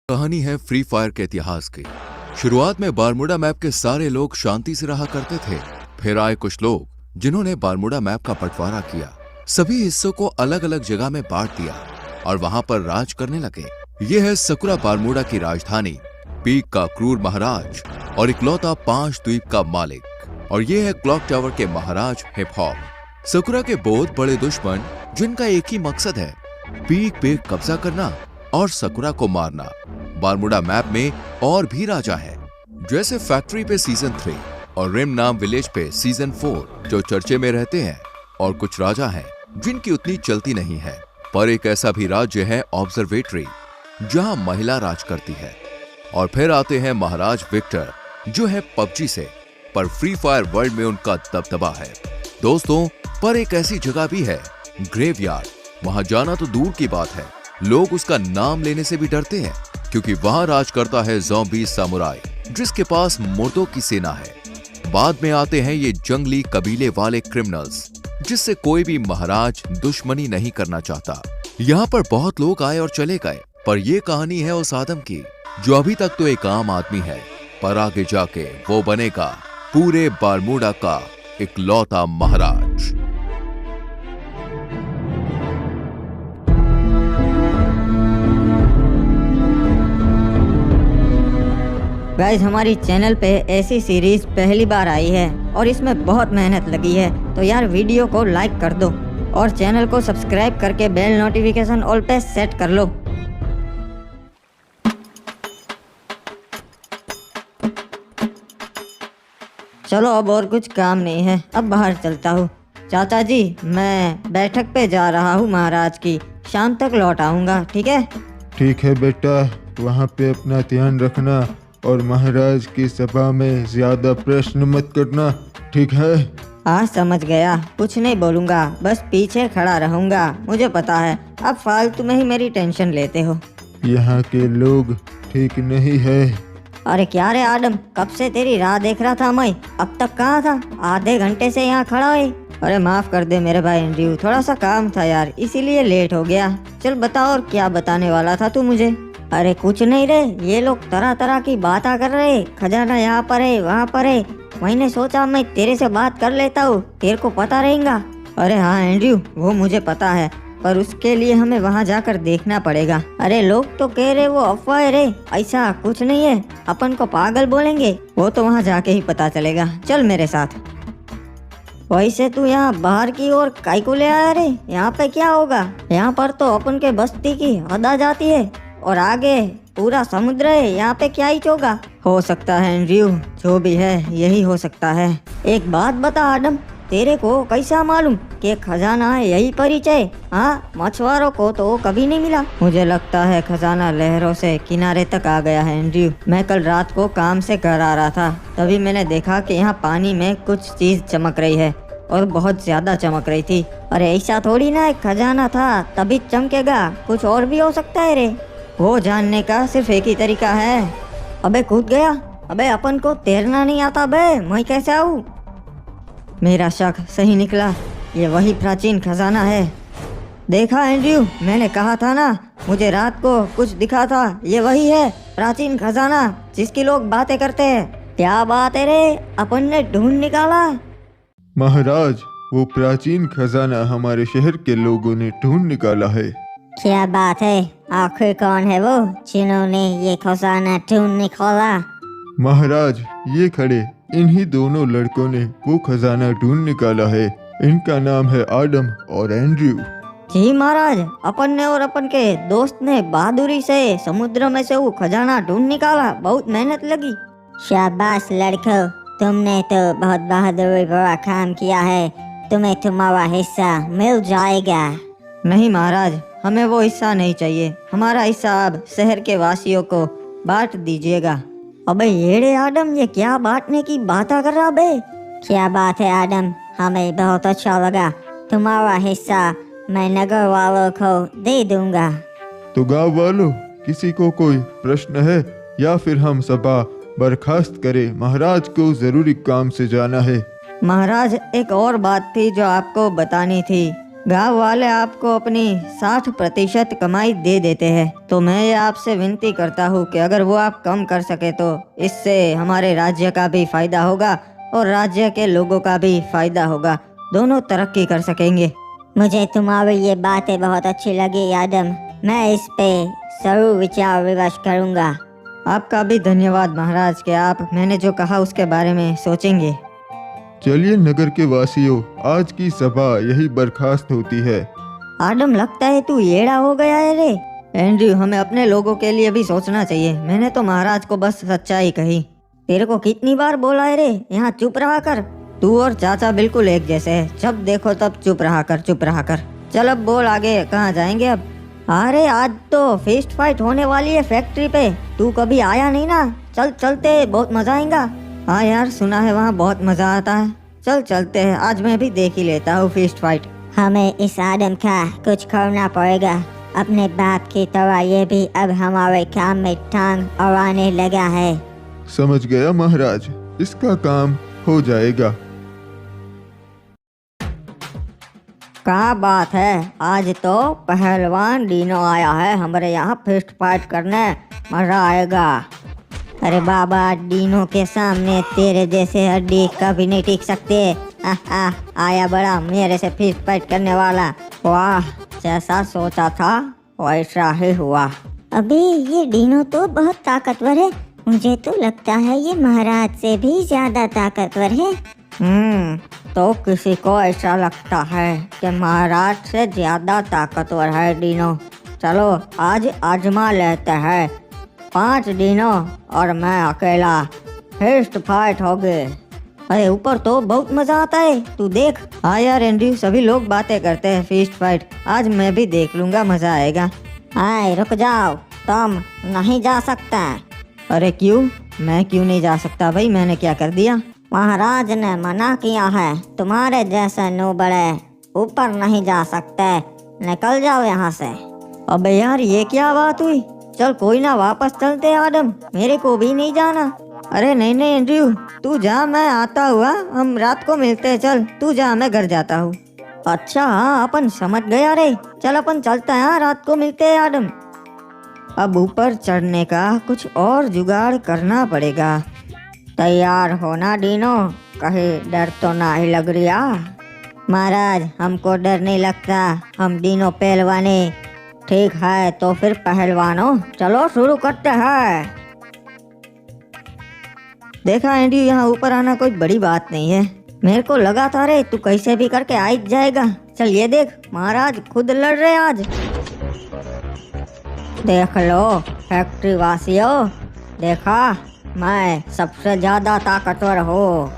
कहानी है free fire के इतिहास की। शुरुआत में बारमूडा मैप के सारे लोग शांति से रहा करते थे। फिर आए कुछ लोग जिन्होंने बारमूडा मैप का बंटवारा किया, सभी हिस्सों को अलग अलग जगह में बांट दिया और वहां पर राज करने लगे। ये है सकुरा बारमूडा की राजधानी, पीक का क्रूर महाराज और इकलौता 5 द्वीप का मालिक। और ये है क्लॉक टावर के महाराज हिप हॉप। सकुरा के बहुत बड़े दुश्मन जिनका एक ही मकसद है, पीक पे कब्जा करना और सकुरा को मारना। बारमूडा मैप में और भी राजा है, जैसे फैक्ट्री पे सीजन 3 और रिम नाम विलेज पे सीजन 4 जो चर्चे में रहते हैं। और कुछ राजा हैं जिनकी उतनी चलती नहीं है। पर एक ऐसा भी राज्य है ऑब्जर्वेटरी, जहां महिला राज करती है। और फिर आते हैं महाराज विक्टर, जो है पबजी से, पर फ्री फायर वर्ल्ड में उनका दबदबा है। दोस्तों, पर एक ऐसी जगह भी है, ग्रेवयार्ड। वहां जाना तो दूर की बात है, लोग उसका नाम लेने से भी डरते हैं, क्योंकि वहां राज करता है ज़ॉम्बी सामुराई, जिसके पास मुर्दों की सेना है। बाद में आते हैं ये जंगली कबीले वाले क्रिमिनल्स, जिससे कोई भी महाराज दुश्मनी नहीं करना चाहता। यहाँ पर बहुत लोग आए और चले गए, पर ये कहानी है उस आदम की जो अभी तक तो एक आम आदमी है, पर आगे जाके वो बनेगा पूरे बारमूडा का इकलौता महाराज। गाइज, हमारी चैनल पे ऐसी सीरीज पहली बार आई है और इसमें बहुत मेहनत लगी है, तो यार वीडियो को लाइक कर दो और चैनल को सब्सक्राइब करके बेल नोटिफिकेशन ऑल पे सेट कर लो। चलो, अब और कुछ काम नहीं है, अब बाहर चलता हूँ। चाचा जी, मैं बैठक पे जा रहा हूँ महाराज की, शाम तक लौट आऊँगा, ठीक है? ठीक है बेटा, वहाँ पे अपना ध्यान रखना और महाराज की सभा में ज्यादा प्रश्न मत करना, ठीक है? हाँ, समझ गया, कुछ नहीं बोलूँगा, बस पीछे खड़ा रहूँगा। मुझे पता है आप फालतू में ही मेरी टेंशन लेते हो। यहाँ के लोग ठीक नहीं है। अरे क्या रे आदम, कब से तेरी राह देख रहा था मैं, अब तक कहाँ था? आधे घंटे से यहाँ खड़ा है। अरे माफ कर दे मेरे भाई एंड्रयू, थोड़ा सा काम था यार, इसीलिए लेट हो गया। चल बता, और क्या बताने वाला था तू मुझे? अरे कुछ नहीं रे, ये लोग तरह तरह की बातें कर रहे, खजाना यहाँ पर है वहाँ पर है। मैंने सोचा मैं तेरे से बात कर लेता हूँ, तेरे को पता रहेगा। अरे हाँ एंड्रयू, वो मुझे पता है, पर उसके लिए हमें वहाँ जाकर देखना पड़ेगा। अरे लोग तो कह रहे वो अफवाह है रे, ऐसा कुछ नहीं है, अपन को पागल बोलेंगे, वो तो वहाँ जाके ही पता चलेगा। चल मेरे साथ। वैसे तू यहाँ बाहर की ओर काहे को ले आया रे? यहाँ पे क्या होगा? यहाँ पर तो अपन के बस्ती की हद आ जाती है और आगे पूरा समुद्र है, यहाँ पे क्या ही होगा? हो सकता है एंड्रयू, जो भी है यही हो सकता है। एक बात बता आदम, तेरे को कैसा मालूम कि खजाना है यही परिचय? हाँ, मछुआरों को तो कभी नहीं मिला। मुझे लगता है खजाना लहरों से किनारे तक आ गया है एंड्रयू। मैं कल रात को काम से घर आ रहा था, तभी मैंने देखा कि यहाँ पानी में कुछ चीज चमक रही है और बहुत ज्यादा चमक रही थी। अरे ऐसा थोड़ी ना एक खजाना था तभी चमकेगा, कुछ और भी हो सकता है रे। वो जानने का सिर्फ एक ही तरीका है। अबे कूद गया, अबे अपन को तैरना नहीं आता बे, मैं कैसे आऊँ? मेरा शक सही निकला, ये वही प्राचीन खजाना है। देखा एंड्रयू, मैंने कहा था ना, मुझे रात को कुछ दिखा था, ये वही है प्राचीन खजाना जिसकी लोग बातें करते हैं। क्या बात है रे, अपन ने ढूंढ निकाला। महाराज, वो प्राचीन खजाना हमारे शहर के लोगों ने ढूंढ निकाला है। क्या बात है? आखिर कौन है वो जिन्होंने ये खजाना ढूंढ निकाला? महाराज, ये खड़े इन्हीं दोनों लड़कों ने वो खजाना ढूंढ निकाला है। इनका नाम है आदम और एंड्रयू। जी महाराज, अपन ने और अपन के दोस्त ने बहादुरी से समुद्र में से वो खजाना ढूंढ निकाला, बहुत मेहनत लगी। शाबाश लड़कों, तुमने तो बहुत बहादुरी भरा काम किया है, तुम्हें तुम्हारा हिस्सा मिल जाएगा। नहीं महाराज, हमें वो हिस्सा नहीं चाहिए, हमारा हिस्सा आप शहर के वासियों को बांट दीजिएगा। अबे येड़े आदम, ये क्या बांटने की बात कर रहा बे? क्या बात है आदम, हमें बहुत अच्छा लगा, तुम्हारा हिस्सा मैं नगर वालों को दे दूंगा। तो गांव वालों, किसी को कोई प्रश्न है या फिर हम सभा बर्खास्त करें? महाराज को जरूरी काम से जाना है। महाराज, एक और बात थी जो आपको बतानी थी। गांव वाले आपको अपनी 60% कमाई दे देते हैं, तो मैं ये आपसे विनती करता हूँ कि अगर वो आप कम कर सके तो इससे हमारे राज्य का भी फायदा होगा और राज्य के लोगों का भी फायदा होगा, दोनों तरक्की कर सकेंगे। मुझे तुम्हारी ये बातें बहुत अच्छी लगी आदम। मैं इस पे जरूर विचार विमर्श करूँगा। आपका भी धन्यवाद महाराज कि आप मैंने जो कहा उसके बारे में सोचेंगे। चलिए नगर के वासियों, आज की सभा यही बर्खास्त होती है। आदम, लगता है तू येड़ा हो गया है रे। एंड्रयू, हमें अपने लोगों के लिए भी सोचना चाहिए। मैंने तो महाराज को बस सच्चाई कही। तेरे को कितनी बार बोला है रे, यहाँ चुप रहा कर। तू और चाचा बिल्कुल एक जैसे है, जब देखो तब चुप रहा कर, चुप रहा कर। चल अब बोल आगे, कहाँ जाएंगे अब? अरे आज तो फिस्ट फाइट होने वाली है फैक्ट्री पे, तू कभी आया नहीं ना। चल चलते, बहुत मजा आएगा। हाँ यार, सुना है वहाँ बहुत मजा आता है। चल चलते हैं, आज मैं भी देख ही लेता हूँ फिस्ट फाइट। हमें इस आदम का कुछ करना पड़ेगा। अपने बाप की तरह ये भी अब हमारे काम में टांग अड़ाने लगा है। समझ गया महाराज, इसका काम हो जाएगा। क्या बात है, आज तो पहलवान डीनो आया है हमारे यहाँ फिस्ट फाइट करने, मजा आएगा। अरे बाबा, डीनो के सामने तेरे जैसे हड्डी कभी नहीं टिक सकते। आया बड़ा मेरे से फिस्ट फाइट करने वाला। वाह, जैसा सोचा था वैसा ही हुआ। अबे ये डीनो तो बहुत ताकतवर है। मुझे तो लगता है ये महाराज से भी ज्यादा ताकतवर है। तो किसी को ऐसा लगता है कि महाराज से ज्यादा ताकतवर है डीनो। चलो आज आजमा लेते हैं। 5 डीनो और मैं अकेला, फिस्ट फाइट हो गए। अरे ऊपर तो बहुत मजा आता है, तू देख। हाँ यार एंड्रयू, सभी लोग बातें करते हैं फिस्ट फाइट, आज मैं भी देख लूंगा, मजा आएगा। हाय रुक जाओ, तुम नहीं जा सकते। अरे क्यों? मैं क्यों नहीं जा सकता भाई, मैंने क्या कर दिया? महाराज ने मना किया है, तुम्हारे जैसे नूबड़े ऊपर नहीं जा सकते। निकल जाओ यहाँ से। अबे यार, ये क्या बात हुई? चल कोई ना, वापस चलते हैं आदम, मेरे को भी नहीं जाना। अरे नहीं नहीं एंड्रयू, तू जा, मैं आता हुआ, हम रात को मिलते हैं। चल तू जा, मैं घर जाता हूँ। अच्छा हाँ, अपन समझ गया रे। चल अपन चलते हैं, हाँ, रात को मिलते हैं आदम। अब ऊपर चढ़ने का कुछ और जुगाड़ करना पड़ेगा। तैयार होना डीनो, कहीं डर तो ना ही लग रहा? महाराज, हमको डर नहीं लगता, हम डीनो पहलवाने। ठीक है तो फिर पहलवानों, चलो शुरू करते हैं। देखा एंड्रयू, यहाँ ऊपर आना कोई बड़ी बात नहीं है। मेरे को लगा था रे तू कैसे भी करके आ जाएगा। चल ये देख, महाराज खुद लड़ रहे आज। देख लो फैक्ट्री वासियों, देखा मैं सबसे ज्यादा ताकतवर हूँ।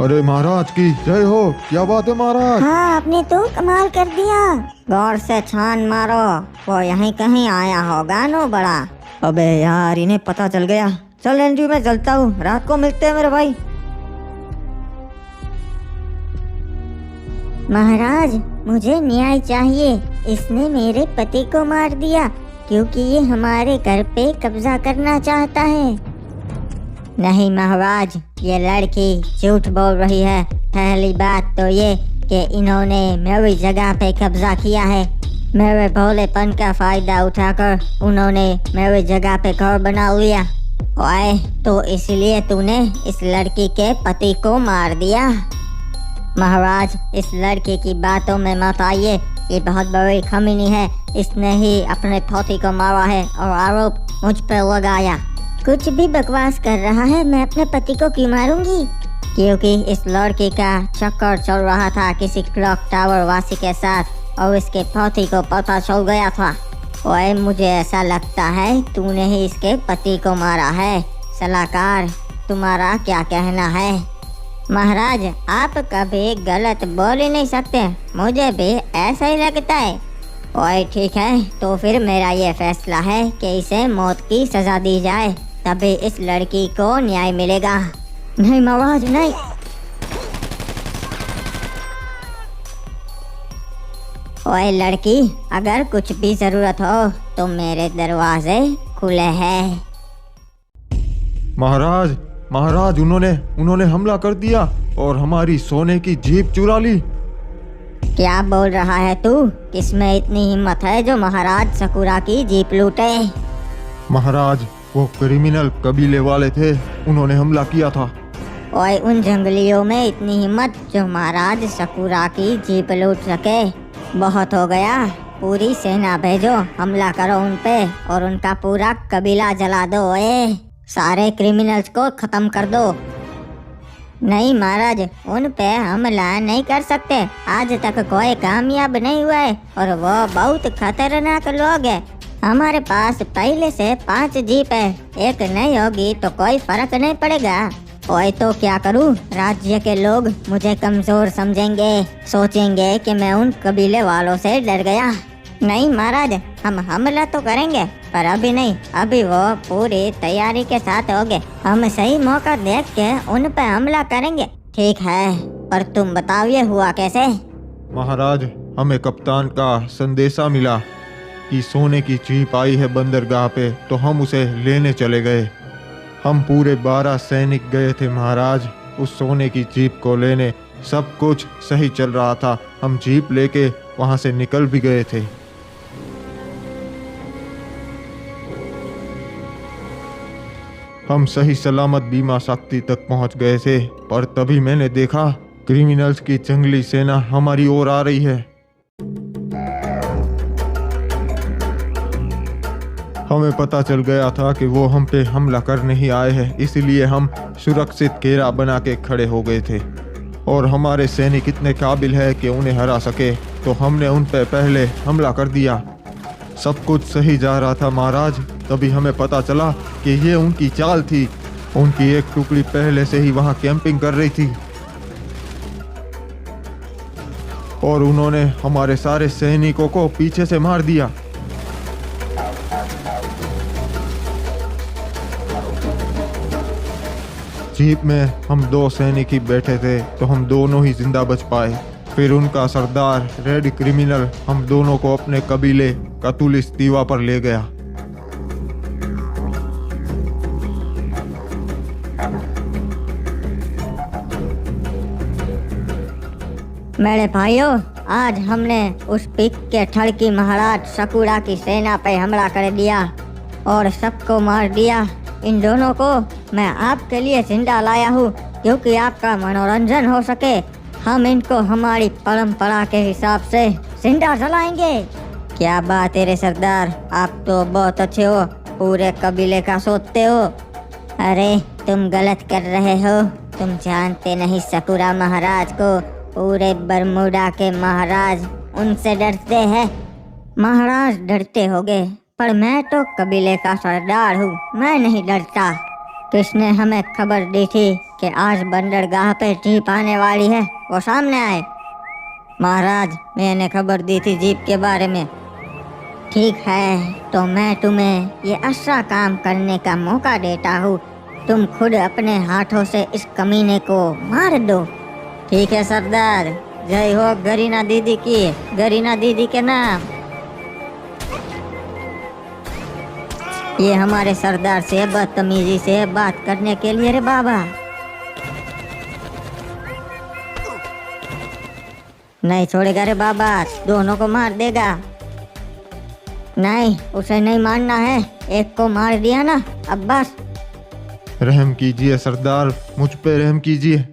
अरे महाराज की जय हो। क्या बात है महाराज? हाँ, आपने तो कमाल कर दिया। गौर से छान मारो, वो यहीं कहीं आया होगा नो बड़ा। अबे यार, इन्हें पता चल गया। चल एंड्रयू, मैं चलता हूँ, रात को मिलते हैं मेरे भाई। महाराज, मुझे न्याय चाहिए। इसने मेरे पति को मार दिया क्योंकि ये हमारे घर पे कब्जा करना चाहता है। नहीं महाराज, ये लड़की झूठ बोल रही है। पहली बात तो ये कि इन्होंने मेरी जगह पे कब्जा किया है। मेरे भोलेपन का फायदा उठाकर उन्होंने मेरी जगह पे घर बना लिया। ओए, तो इसलिए तूने इस लड़की के पति को मार दिया? महाराज, इस लड़के की बातों में मत आइए, ये बहुत बड़ी खमीनी है। इसने ही अपने पति को मारा है और आरोप मुझ पर लगाया। कुछ भी बकवास कर रहा है, मैं अपने पति को क्यों मारूंगी? क्योंकि इस लड़की का चक्कर चल रहा था किसी क्लॉक टावर वासी के साथ और इसके पति को पता चल गया था। ओए, मुझे ऐसा लगता है तूने ही इसके पति को मारा है। सलाहकार, तुम्हारा क्या कहना है? महाराज, आप कभी गलत बोल ही नहीं सकते, मुझे भी ऐसा ही लगता है। ओए ठीक है, तो फिर मेरा ये फैसला है कि इसे मौत की सजा दी जाए, तभी इस लड़की को न्याय मिलेगा। नहीं महाराज, नहीं। ओए लड़की, अगर कुछ भी जरूरत हो तो मेरे दरवाजे खुले हैं। महाराज, महाराज, उन्होंने हमला कर दिया और हमारी सोने की जीप चुरा ली। क्या बोल रहा है तू? किसमें इतनी हिम्मत है जो महाराज सकुरा की जीप लूटे? महाराज, वो क्रिमिनल कबीले वाले थे, उन्होंने हमला किया था। ओए, उन जंगलियों में इतनी हिम्मत जो महाराज सकुरा की जीप लूट सके? बहुत हो गया। पूरी सेना भेजो, हमला करो उन पे और उनका पूरा कबीला जला दो। ओए, सारे क्रिमिनल्स को खत्म कर दो। नहीं महाराज, उन पे हमला नहीं कर सकते। आज तक कोई कामयाब नहीं हुआ है और वो बहुत खतरनाक लोग हैं। हमारे पास पहले से 5 जीप है, एक नहीं होगी तो कोई फर्क नहीं पड़ेगा। ओए, तो क्या करूं? राज्य के लोग मुझे कमजोर समझेंगे, सोचेंगे कि मैं उन कबीले वालों से डर गया। नहीं महाराज, हम हमला तो करेंगे पर अभी नहीं, अभी वो पूरी तैयारी के साथ होंगे। हम सही मौका देख के उन पे हमला करेंगे। ठीक है, पर तुम बताओ ये हुआ कैसे? महाराज, हमें कप्तान का संदेशा मिला कि सोने की जीप आई है बंदरगाह पे, तो हम उसे लेने चले गए। हम पूरे 12 सैनिक गए थे महाराज उस सोने की जीप को लेने। सब कुछ सही चल रहा था, हम जीप लेके वहां से निकल भी गए थे। हम सही सलामत बीमा शक्ति तक पहुंच गए थे, पर तभी मैंने देखा क्रिमिनल्स की जंगली सेना हमारी ओर आ रही है। हमें पता चल गया था कि वो हम पे हमला करने ही आए हैं, इसलिए हम सुरक्षित घेरा बना के खड़े हो गए थे। और हमारे सैनिक इतने काबिल है कि उन्हें हरा सके, तो हमने उन पे पहले हमला कर दिया। सब कुछ सही जा रहा था महाराज, तभी हमें पता चला कि ये उनकी चाल थी। उनकी एक टुकड़ी पहले से ही वहां कैंपिंग कर रही थी और उन्होंने हमारे सारे सैनिकों को पीछे से मार दिया। जीप में हम 2 सैनिक ही बैठे थे, तो हम दोनों ही जिंदा बच पाए। फिर उनका सरदार रेड क्रिमिनल हम दोनों को अपने कबीले कतुलिस दीवा पर ले गया। मेरे भाइयों, आज हमने उस पिक के ठड़की महाराज सकुरा की सेना पे हमला कर दिया और सबको मार दिया। इन दोनों को मैं आपके लिए जिंदा लाया हूँ क्योंकि आपका मनोरंजन हो सके। हम इनको हमारी परंपरा के हिसाब से जिंदा जलाएंगे। क्या बात है रे सरदार, आप तो बहुत अच्छे हो, पूरे कबीले का सोचते हो। अरे तुम गलत कर रहे हो, तुम जानते नहीं सकुरा महाराज को। पूरे बरमूडा के महाराज उनसे डरते हैं। महाराज डरते होंगे, पर मैं तो कबीले का सरदार हूँ, मैं नहीं डरता। किसने हमें खबर दी थी कि आज बंदरगाह पे जीप आने वाली है? वो सामने आए। महाराज, मैंने खबर दी थी जीप के बारे में। ठीक है, तो मैं तुम्हें ये अच्छा काम करने का मौका देता हूँ। तुम खुद अपने हाथों से इस कमीने को मार दो। ठीक है सरदार, जय हो गरीना दीदी की, गरीना दीदी के नाम। ये हमारे सरदार से बदतमीजी से बात करने के लिए रे बाबा। नहीं छोड़ेगा रे बाबा, दोनों को मार देगा। नहीं, उसे नहीं मारना है, एक को मार दिया ना, अब बस। रहम कीजिए सरदार, मुझ पे रहम कीजिए।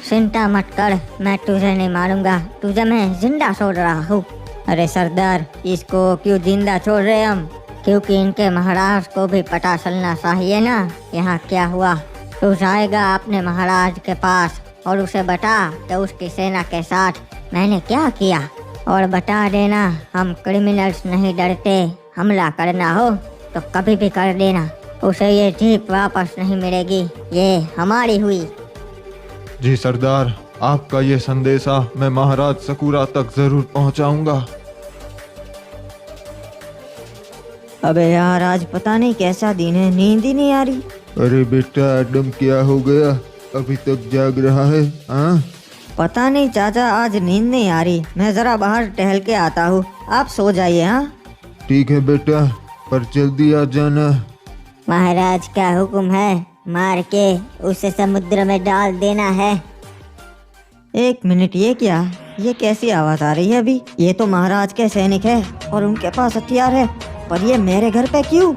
चिंता मत कर, मैं तुझे नहीं मारूंगा, तुझे मैं जिंदा छोड़ रहा हूँ। अरे सरदार, इसको क्यों जिंदा छोड़ रहे हम? क्योंकि इनके महाराज को भी पता चलना चाहिए ना यहाँ क्या हुआ। तू जाएगा अपने महाराज के पास और उसे बता कि उसकी सेना के साथ मैंने क्या किया, और बता देना हम क्रिमिनल्स नहीं डरते, हमला करना हो तो कभी भी कर देना, उसे ये जीप वापस नहीं मिलेगी, ये हमारी हुई। जी सरदार, आपका ये संदेशा मैं महाराज सकुरा तक जरूर पहुंचाऊंगा। अबे यार, आज पता नहीं कैसा दिन है, नींद ही नहीं आ रही। अरे बेटा एडम, क्या हो गया? अभी तक जाग रहा है? हाँ, पता नहीं चाचा, आज नींद नहीं आ रही। मैं जरा बाहर टहल के आता हूँ, आप सो जाइए। हाँ ठीक है बेटा, पर जल्दी आ जाना। महाराज का हुक्म है, मार के उसे समुद्र में डाल देना है। एक मिनट, ये क्या? ये कैसी आवाज आ रही है अभी? ये तो महाराज के सैनिक है और उनके पास हथियार है, पर ये मेरे घर पे क्यों?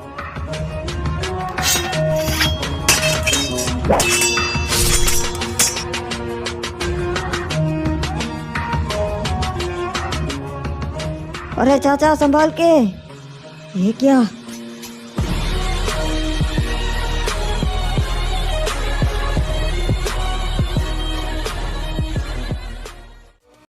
अरे चाचा संभाल के। ये क्या?